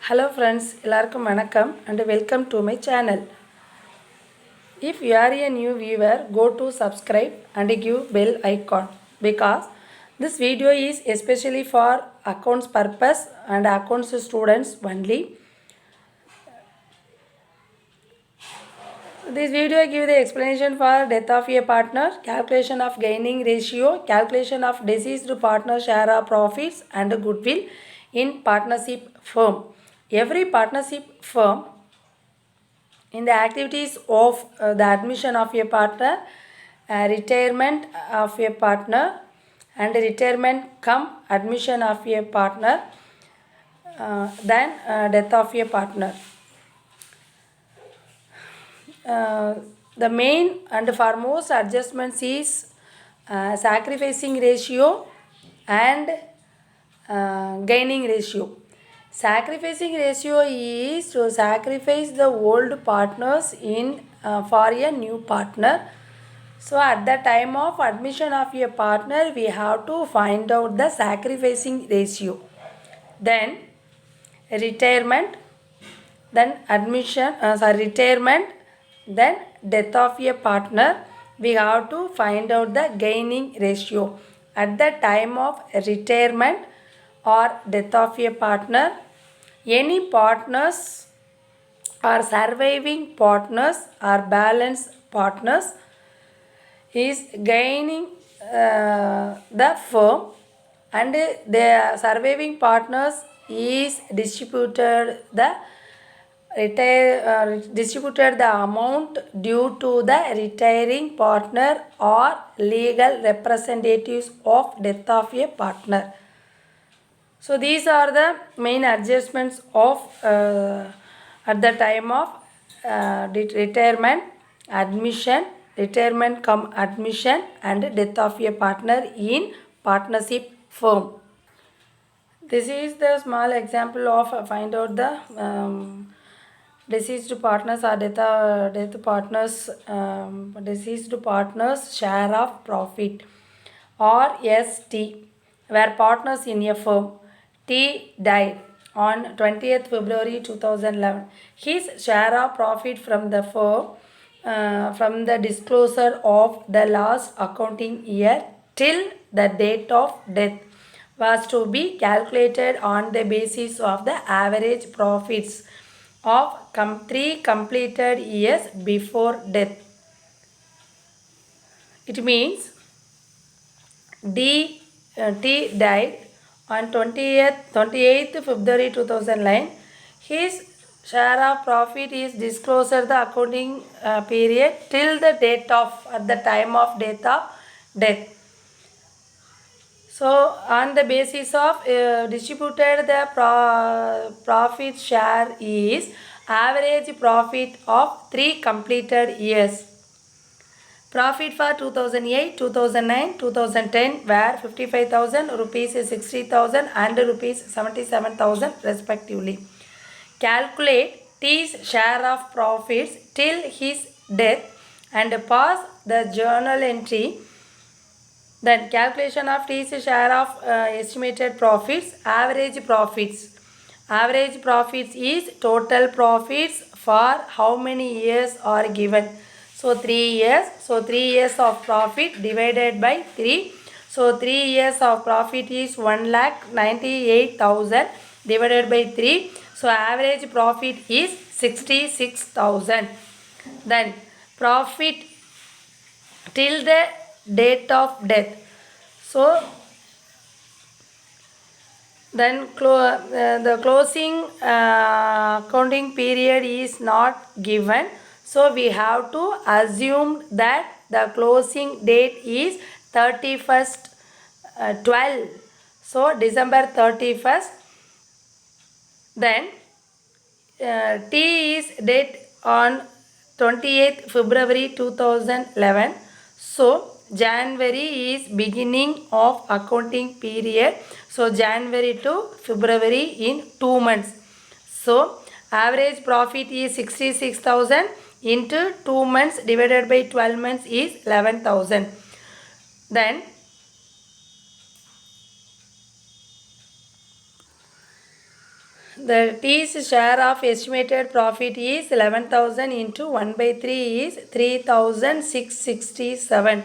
Hello friends, எல்லாருக்கும் வணக்கம் and welcome to my channel. If you are a new viewer, go to subscribe and give bell icon because this video is especially for accounts purpose and accounts students only. This video gives the explanation for death of a partner, calculation of gaining ratio, calculation of deceased partner share of profits and goodwill in partnership firm. Every partnership firm in the activities of the admission of a partner, retirement of a partner and retirement come admission of a partner, then death of a partner. The main and foremost adjustments is sacrificing ratio and gaining ratio. Sacrificing ratio is to sacrifice the old partners in for a new partner. So at the time of admission of a partner, we have to find out the sacrificing ratio. Then retirement, then retirement, then death of a partner, we have to find out the gaining ratio. At the time of retirement or death of a partner, any partners or surviving partners or balance partners is gaining the firm and the surviving partners is distributed the amount due to the retiring partner or legal representatives of death of a partner. So these are the main adjustments of at the time of retirement, admission, retirement come admission and death of a partner in partnership firm. This is the small example of find out the deceased partners or death partners, deceased partners share of profit or ST were partners in a firm. T died on 20th February 2011. His share of profit from the firm from the disclosure of the last accounting year till the date of death was to be calculated on the basis of the average profits of 3 completed years before death. It means T died on 28th February 2009. His share of profit is disclosed the accounting period till the date of at the time of death. So on the basis of distributed the profit share is average profit of 3 completed years. Profit for 2008, 2009, 2010 were 55,000, rupees 60,000 and rupees 77,000 respectively. Calculate T's share of profits till his death and pass the journal entry. Then calculation of T's share of estimated profits, average profits. Average profits is total profits for how many years are given. So 3 years. So 3 years of profit divided by 3. So 3 years of profit is 1,98,000 divided by 3. So average profit is 66,000. Then profit till the date of death. So then the closing accounting period is not given. So we have to assume that the closing date is 31st 12. So December 31st. Then T is date on 28th February 2011. So January is beginning of accounting period. So January to February in 2 months. So average profit is 66,000 into 2 months divided by 12 months is 11,000. Then The T's share of estimated profit is 11,000 into 1 by 3 is 3,667.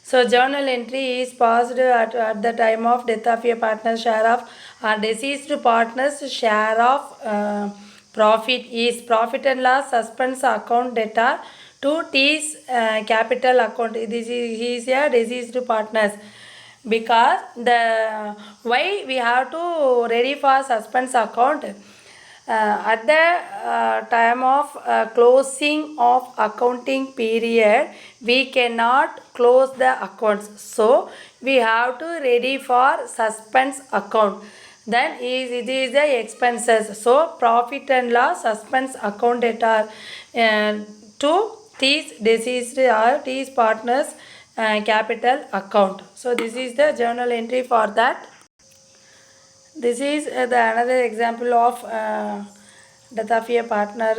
So journal entry is passed at the time of death of a partner's share of or deceased partner's share of profit is profit and loss suspense account debtor to T's capital account. This is he is a deceased partners. Because the why we have to ready for suspense account at the time of closing of accounting period we cannot close the accounts, so we have to ready for suspense account. Then it is the expenses, so profit and loss suspense account data to these deceased or these partners capital account. So this is the journal entry for that. This is the another example of death of a partner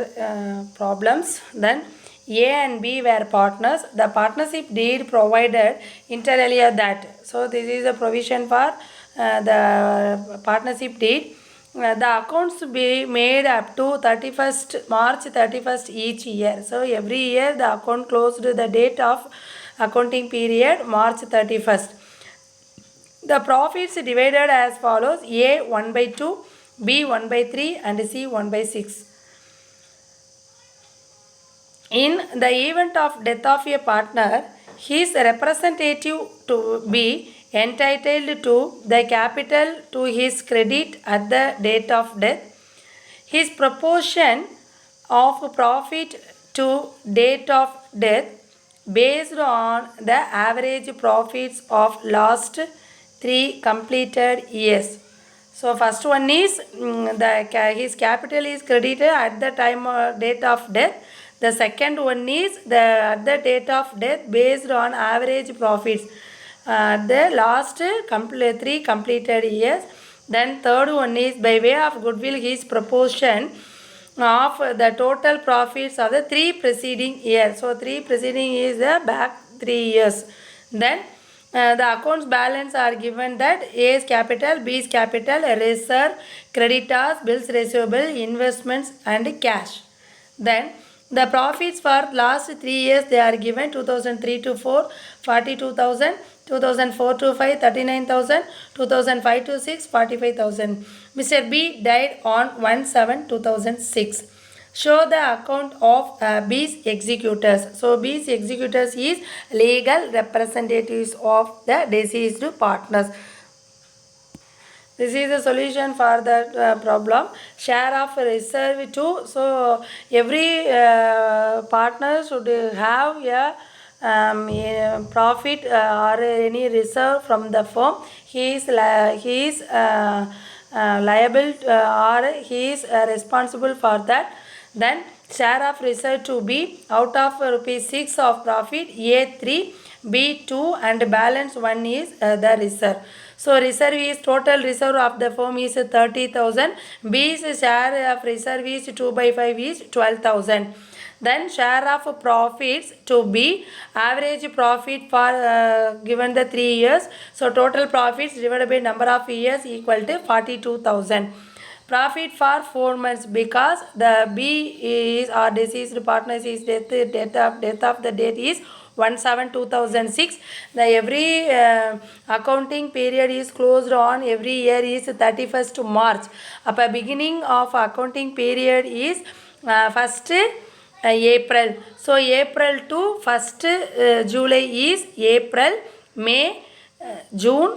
problems. Then A and B were partners. The partnership deed provided inter alia that. So this is a provision for the partnership deed. The accounts be made up to 31st March 31st each year. So every year the account closed the date of accounting period March 31st. The profits divided as follows: A 1 by 2, B 1 by 3 and C 1 by 6. In the event of death of a partner, his representative to be entitled to the capital to his credit at the date of death. His proportion of profit to date of death based on the average profits of last 3 completed years. So first one is his capital is credited at the time date of death. The second one is at the date of death based on average profits the last 3 completed years. Then third one is by way of goodwill his proportion of the total profits of the 3 preceding years. So 3 preceding is the back 3 years. Then the accounts balance are given that A is capital, B is capital, reserve, creditors, bills receivable, investments and cash. Then the profits for last 3 years they are given 2003 to 4, 42,000, 2004 to 5, 39,000, 2005 to 6, 45,000. Mr. B died on 1/7/2006. Show the account of B's executors. So B's executors is legal representatives of the deceased partners. This is the solution for that problem. Share of reserve too. So every partner should have a profit or any reserve from the firm. He is liable or he is responsible for that. Then share of reserve to be out of rupees 6 of profit, A 3, B 2 and balance 1 is the reserve. So reserve is total reserve of the firm is 30,000. B's share of reserve is 2 by 5 is 12,000. Then share of profits to be average profit for given the 3 years. So total profits divided by number of years equal to 42,000. Profit for 4 months because the B is or deceased partners is death of the date is 1/7/2006. The every accounting period is closed on every year is 31st March. Upper beginning of accounting period is 1st April. So April to 1st July is April, May, June.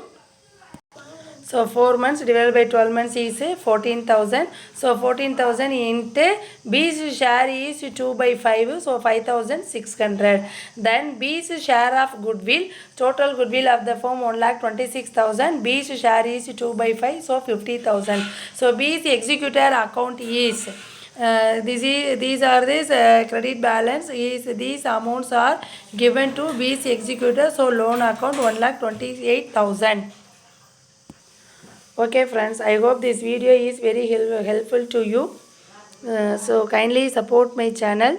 So 4 months divided by 12 months is 14,000. So 14,000 into B's share is 2 by 5. So 5,600. Then B's share of goodwill. Total goodwill of the firm 1,26,000. B's share is 2 by 5. So 50,000. So B's executor account is these are this credit balance is these amounts are given to B's executor. So loan account 1,28,000. Okay friends, I hope this video is very helpful to you. So kindly support my channel.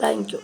Thank you.